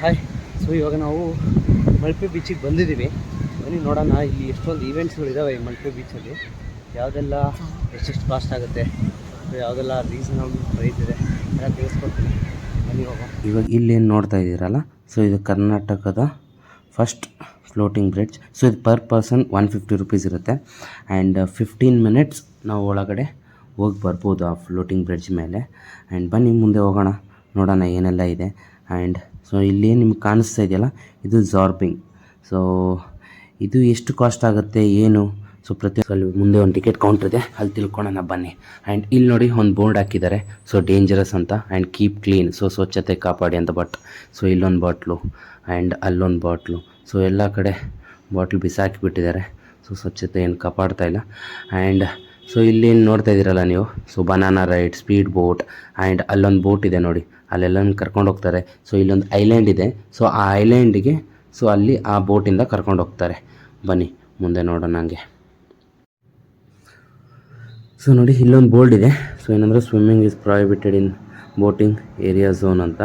Hi. So ಇವಾಗ ನಾವು ಮಲ್ಪೆ ಬೀಚಿಗೆ ಬಂದಿದ್ದೀವಿ. ಬನ್ನಿ ನೋಡೋಣ ಇಲ್ಲಿ ಎಷ್ಟೊಂದು ಈವೆಂಟ್ಸ್ಗಳಿದ್ದಾವೆ ಈ ಮಲ್ಪೆ ಬೀಚಲ್ಲಿ. ಯಾವುದೆಲ್ಲ ಎಷ್ಟೆಷ್ಟು ಕಾಸ್ಟ್ ಆಗುತ್ತೆ, ಯಾವುದೆಲ್ಲ ರೀಸನಬಲ್ ಪ್ರೈಸ್ ಇದೆ ಎಲ್ಲ ತಿಳಿಸ್ಕೊಡ್ತೀನಿ. ಬನ್ನಿ ಹೋಗೋಣ. ಇವಾಗ ಇಲ್ಲೇನು ನೋಡ್ತಾ ಇದ್ದೀರಲ್ಲ, ಸೊ ಇದು ಕರ್ನಾಟಕದ ಫಸ್ಟ್ ಫ್ಲೋಟಿಂಗ್ ಬ್ರಿಡ್ಜ್. ಸೊ ಇದು ಪರ್ ಪರ್ಸನ್ 150 ರುಪೀಸ್ ಇರುತ್ತೆ. ಆ್ಯಂಡ್ 15 ಮಿನಿಟ್ಸ್ ನಾವು ಒಳಗಡೆ ಹೋಗಿ ಬರ್ಬೋದು ಆ ಫ್ಲೋಟಿಂಗ್ ಬ್ರಿಡ್ಜ್ ಮೇಲೆ. ಆ್ಯಂಡ್ ಬನ್ನಿ ಮುಂದೆ ಹೋಗೋಣ, ನೋಡೋಣ ಏನೆಲ್ಲ ಇದೆ. ಆ್ಯಂಡ್ ಸೊ ಇಲ್ಲಿ ನಿಮ್ಗೆ ಕಾಣಿಸ್ತಾ ಇದೆಯಲ್ಲ, ಇದು ಜಾರ್ಬಿಂಗ್. ಸೊ ಇದು ಎಷ್ಟು ಕಾಸ್ಟ್ ಆಗುತ್ತೆ ಏನು, ಸೊ ಅಲ್ಲಿ ಮುಂದೆ ಒಂದು ಟಿಕೆಟ್ ಕೌಂಟರ್ ಇದೆ, ಅಲ್ಲಿ ತಿಳ್ಕೊಳ್ಳೋಣ ಬನ್ನಿ. ಆ್ಯಂಡ್ ಇಲ್ಲಿ ನೋಡಿ ಒಂದು ಬೋರ್ಡ್ ಹಾಕಿದ್ದಾರೆ, ಸೊ ಡೇಂಜರಸ್ ಅಂತ. ಆ್ಯಂಡ್ ಕೀಪ್ ಕ್ಲೀನ್, ಸೊ ಸ್ವಚ್ಛತೆ ಕಾಪಾಡಿ ಅಂತ. ಬಟ್ ಸೊ ಇಲ್ಲೊಂದು ಬಾಟ್ಲು ಆ್ಯಂಡ್ ಅಲ್ಲೊಂದು ಬಾಟ್ಲು, ಸೊ ಎಲ್ಲ ಕಡೆ ಬಾಟ್ಲು ಬಿಸಾಕಿಬಿಟ್ಟಿದ್ದಾರೆ. ಸೊ ಸ್ವಚ್ಛತೆ ಏನು ಕಾಪಾಡ್ತಾ ಇಲ್ಲ. ಆ್ಯಂಡ್ ಸೊ ಇಲ್ಲಿ ನೋಡ್ತಾ ಇದ್ದೀರಲ್ಲ ನೀವು, so banana ride, speed boat, and ಅಲ್ಲೊಂದು ಬೋಟ್ ಇದೆ ನೋಡಿ, ಅಲ್ಲೆಲ್ಲನೂ ಕರ್ಕೊಂಡು ಹೋಗ್ತಾರೆ. ಸೊ ಇಲ್ಲೊಂದು ಐಲ್ಯಾಂಡ್ ಇದೆ, ಸೊ ಆ ಐಲ್ಯಾಂಡಿಗೆ ಸೊ ಅಲ್ಲಿ ಆ ಬೋಟಿಂದ ಕರ್ಕೊಂಡು ಹೋಗ್ತಾರೆ. ಬನ್ನಿ ಮುಂದೆ ನೋಡೋಣ. ಹಂಗೆ ಸೊ ನೋಡಿ ಇಲ್ಲೊಂದು ಬೋರ್ಡ್ ಇದೆ, ಸೊ ಏನಂದರೆ swimming is prohibited in boating area zone ಅಂತ.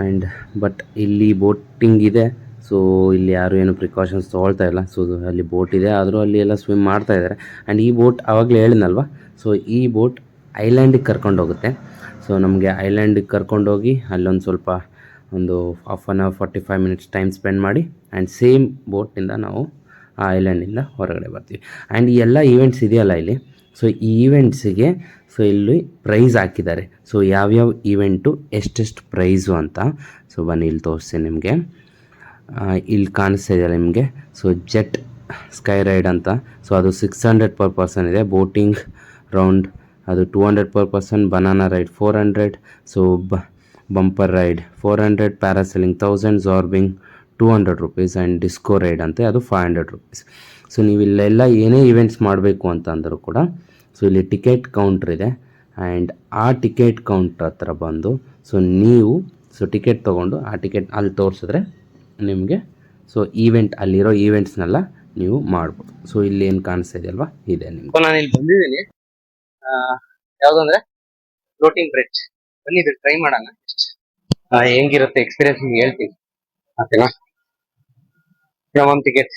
ಆ್ಯಂಡ್ ಬಟ್ ಇಲ್ಲಿ ಬೋಟಿಂಗ್ ಇದೆ, ಸೊ ಇಲ್ಲಿ ಯಾರು ಏನು ಪ್ರಿಕಾಷನ್ಸ್ ತೊಗೊಳ್ತಾ ಇಲ್ಲ. ಸೊ ಅಲ್ಲಿ ಬೋಟ್ ಇದೆ, ಆದರೂ ಅಲ್ಲಿ ಎಲ್ಲ ಸ್ವಿಮ್ ಮಾಡ್ತಾ ಇದ್ದಾರೆ. ಆ್ಯಂಡ್ ಈ ಬೋಟ್ ಆವಾಗಲೇ ಹೇಳಿದ್ನಲ್ವ, ಸೊ ಈ ಬೋಟ್ ಐಲ್ಯಾಂಡಿಗೆ ಕರ್ಕೊಂಡು ಹೋಗುತ್ತೆ. ಸೊ ನಮಗೆ ಐಲ್ಯಾಂಡಿಗೆ ಕರ್ಕೊಂಡೋಗಿ ಅಲ್ಲೊಂದು ಸ್ವಲ್ಪ ಒಂದು half an hour 45 minutes time spend ಮಾಡಿ, ಆ್ಯಂಡ್ ಸೇಮ್ ಬೋಟಿಂದ ನಾವು ಆ ಐಲ್ಯಾಂಡಿಂದ ಹೊರಗಡೆ ಬರ್ತೀವಿ. ಆ್ಯಂಡ್ ಈ ಎಲ್ಲ ಈವೆಂಟ್ಸ್ ಇದೆಯಲ್ಲ ಇಲ್ಲಿ, ಸೊ ಈ ಈವೆಂಟ್ಸಿಗೆ ಸೊ ಇಲ್ಲಿ ಪ್ರೈಸ್ ಹಾಕಿದ್ದಾರೆ. ಸೊ ಯಾವ್ಯಾವ ಈವೆಂಟು ಎಷ್ಟೆಷ್ಟು ಪ್ರೈಸು ಅಂತ. ಸೊ ಬನ್ನಿ ಇಲ್ಲಿ ತೋರಿಸ್ತೀನಿ ನಿಮಗೆ. ಇಲ್ಲಿ ಕಾಣಿಸ್ತಾ ಇದೆಯಲ್ಲ ನಿಮಗೆ, ಸೊ ಜೆಟ್ ಸ್ಕೈ ರೈಡ್ ಅಂತ. ಸೊ ಅದು 600 ಪರ್ ಪರ್ಸನ್ ಇದೆ. ಬೋಟಿಂಗ್ ರೌಂಡ್ ಅದು 200 per person. Banana ride 400. So bumper ride 400. Parasailing 1000. Zorbing 200 rupees. And disco ride ಅಂತೆ, ಅದು 500 ರುಪೀಸ್. ಸೊ ನೀವು ಇಲ್ಲೆಲ್ಲ ಏನೇ ಈವೆಂಟ್ಸ್ ಮಾಡಬೇಕು ಅಂತ ಅಂದರೂ ಕೂಡ ಸೊ ಇಲ್ಲಿ ಟಿಕೆಟ್ ಕೌಂಟ್ರ್ ಇದೆ. ಆ್ಯಂಡ್ ಆ ಟಿಕೆಟ್ ಕೌಂಟ್ರ್ ಹತ್ರ ಬಂದು ಸೊ ನೀವು ಸೊ ಟಿಕೆಟ್ ತೊಗೊಂಡು ಆ ಟಿಕೆಟ್ ಅಲ್ಲಿ ತೋರಿಸಿದ್ರೆ ನಿಮಗೆ ಸೊ ಈವೆಂಟ್ ಅಲ್ಲಿರೋ ಈವೆಂಟ್ಸ್ನೆಲ್ಲ ನೀವು ಮಾಡ್ಬೋದು. ಸೊ ಇಲ್ಲಿ ಏನು ಕಾಣಿಸ್ತಾ ಇದೆಯಲ್ವಾ, ಇದೆ ನಿಮ್ಗೆ. ನಾನು ಇಲ್ಲಿ ಬಂದಿದ್ದೀನಿ, ಯಾವುದಂದ್ರೆ ಫ್ಲೋಟಿಂಗ್ ಬ್ರಿಡ್ಜ್. ಬನ್ನಿ ಇದು ಟ್ರೈ ಮಾಡೋಣ, ಹೆಂಗಿರುತ್ತೆ ಎಕ್ಸ್ಪೀರಿಯನ್ಸ್ ನಿಮ್ಗೆ ಹೇಳ್ತೀನಿ. ಓಕೆನಾ? ಒಂದು ಟಿಕೆಟ್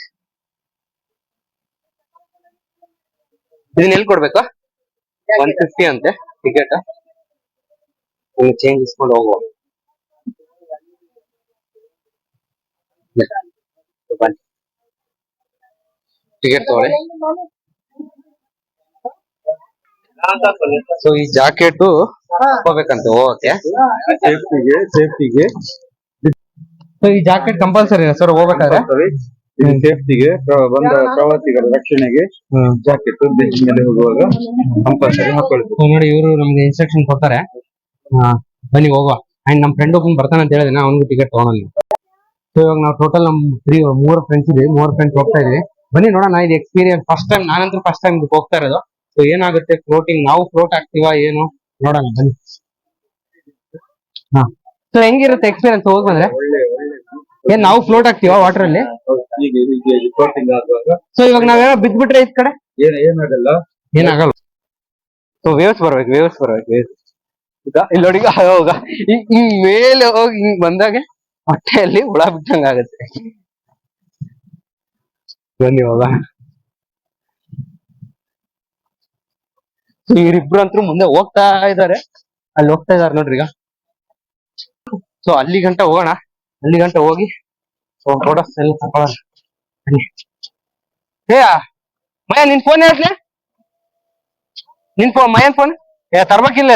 ಇದನ್ನ ಎಲ್ಲಿ ಕೊಡ್ಬೇಕಾ? 150 ಅಂತೆ ಟಿಕೆಟ್. ಚೇಂಜ್ ಇಸ್ಕೊಂಡು ಹೋಗುವ. ಟಿಕೆಟ್ ತಗೊಳ್ಳಿ. ಸೊ ಈ ಜಾಕೆಟ್ ಹೋಗ್ಬೇಕಂತ ಹೋಗಕ್ಕೆ, ಸೇಫ್ಟಿಗೆ. ಸೊ ಈ ಜಾಕೆಟ್ ಕಂಪಲ್ಸರಿ ಸರ್ ಹೋಗ್ಬೇಕಾದ್ರೆ? ಸೇಫ್ಟಿಗೆ ಬಂದ ಪ್ರವಾಸಿಗರ ರಕ್ಷಣೆಗೆ ಜಾಕೆಟ್ ಬ್ರಿಡ್ಜ್ ಮೇಲೆ ಹೋಗುವಾಗ ಕಂಪಲ್ಸರಿ ಹಾಕೊಳ್ಬೇಕು. ನೋಡಿ ಇವರು ನಮ್ಗೆ ಇನ್ಸ್ಟ್ರಕ್ಷನ್ ಕೊಡ್ತಾರೆ. ಬನ್ನಿ ಹೋಗುವ. ಅಂಡ್ ನಮ್ಮ ಫ್ರೆಂಡ್ ಒಬ್ಬನು ಬರ್ತಾನೆ ಅಂತ ಹೇಳಿದ್ರೆ ಅವ್ನಿಗೂ ಟಿಕೆಟ್ ತಗೋಣ. ಸೊ ಇವಾಗ ನಾವು ಟೋಟಲ್ ನಮ್ 3 ಫ್ರೆಂಡ್ಸ್ ಇದೀವಿ. 3 ಫ್ರೆಂಡ್ಸ್ ಹೋಗ್ತಾ ಇದೀವಿ. ಬನ್ನಿ ನೋಡೋಣ ಇದು ಎಕ್ಸ್ಪೀರಿಯನ್ಸ್. ಫಸ್ಟ್ ಟೈಮ್, ನಾನಂತೂ ಫಸ್ಟ್ ಟೈಮ್ ಹೋಗ್ತಾ ಇರೋದು. ಸೊ ಏನಾಗುತ್ತೆ ಫ್ಲೋಟಿಂಗ್, ನಾವು ಫ್ಲೋಟ್ ಆಗ್ತೀವಾ ಏನು ನೋಡೋಣ ಬನ್ನಿ. ಸೊ ಹೆಂಗಿರುತ್ತೆ ಎಕ್ಸ್ಪೀರಿಯನ್ಸ್ ಹೋಗಿ ಬಂದ್ರೆ? ಏನ್ ನಾವು ಫ್ಲೋಟ್ ಆಗ್ತೀವಾ ವಾಟರ್ ಅಲ್ಲಿ? ಸೊ ಇವಾಗ ನಾವೇನೋ ಬಿದ್ಬಿಟ್ರೆ ಈ ಕಡೆ ಏನಾಗಲ್ಲ. ಸೊ ವೇವ್ಸ್ ಬರ್ಬೇಕು. ಈಗ ಇಲ್ಲಿ ನೋಡಿ, ಹಿಂಗ್ ಮೇಲೆ ಹೋಗಿ ಹಿಂಗ್ ಬಂದಾಗ ಹೊಟ್ಟೆಯಲ್ಲಿ ಹುಳ ಬಿಟ್ಟಂಗ ಆಗತ್ತೆ. ಬನ್ನಿ ಹೋಗ. ಇವರಿಬ್ರು ಅಂತೂ ಮುಂದೆ ಹೋಗ್ತಾ ಇದಾರೆ, ಅಲ್ಲಿ ಹೋಗ್ತಾ ಇದಾರೆ ನೋಡ್ರಿ ಈಗ. ಸೊ ಅಲ್ಲಿ ಗಂಟ ಹೋಗೋಣ, ಅಲ್ಲಿ ಗಂಟ ಹೋಗಿ ಫೋಟೋಸ್ ಎಲ್ಲ ತಗೊಳ್ಳೋಣ. ಮಯ ನಿನ್ ಫೋನ್ ಹೇಳ್ತೀನಿ, ನಿನ್ ಫೋನ್ ಮಯನ್ ಫೋನ್ ತರ್ಬೇಕಿಲ್ಲ.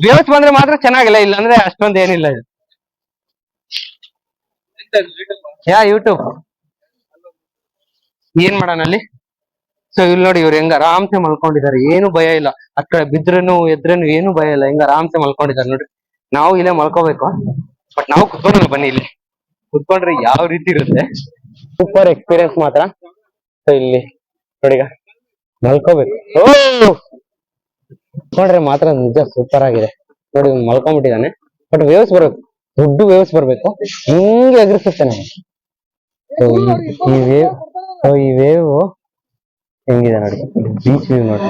ವ್ಯವಸ್ಥೆ ಬಂದ್ರೆ ಮಾತ್ರ ಚೆನ್ನಾಗಿಲ್ಲ, ಇಲ್ಲ ಅಂದ್ರೆ ಅಷ್ಟೊಂದು ಏನಿಲ್ಲ. ಇದು ಯೂಟ್ಯೂಬ್ ಏನ್ ಮಾಡೋಣ ಅಲ್ಲಿ. ಸೊ ಇಲ್ಲಿ ನೋಡಿ ಇವ್ರು ಹೆಂಗ ಆರಾಮ್ಸೆ ಮಲ್ಕೊಂಡಿದ್ದಾರೆ, ಏನು ಭಯ ಇಲ್ಲ. ಆ ಕಡೆ ಬಿದ್ರೇನು ಎದ್ರೇನು ಏನು ಭಯ ಇಲ್ಲ, ಹೆಂಗ ಆರಾಮ್ಸೆ ಮಲ್ಕೊಂಡಿದ್ದಾರೆ ನೋಡ್ರಿ. ನಾವು ಇಲ್ಲೇ ಮಲ್ಕೋಬೇಕು, ಬಟ್ ನಾವು ಕುತ್ಕೊಂಡ್ರೆ ಬನ್ನಿ ಇಲ್ಲಿ ಕುತ್ಕೊಂಡ್ರೆ ಯಾವ ರೀತಿ ಇರುತ್ತೆ. ಸೂಪರ್ ಎಕ್ಸ್ಪೀರಿಯನ್ಸ್ ಮಾತ್ರ. ಸೊ ಇಲ್ಲಿ ನೋಡಿ ಈಗ ಮಲ್ಕೋಬೇಕು. ಕುತ್ಕೊಂಡ್ರೆ ಮಾತ್ರ ನಿಜ ಸೂಪರ್ ಆಗಿದೆ ನೋಡಿ. ಮಲ್ಕೊಂಡ್ಬಿಟ್ಟಿದ್ದಾನೆ, ಬಟ್ ವೇವ್ಸ್ ಬರ್ಬೇಕು, ದೊಡ್ಡ ವೇವ್ಸ್ ಬರ್ಬೇಕು, ಹಿಂಗೆ ಎಗರಿಸುತ್ತೆ ನಮ್ಗೆ. ಈ ವೇವ್ ಹೆಂಗಿದೆ ನೋಡಿ, ಬೀಚ್ ವ್ಯೂ ನೋಡಿ.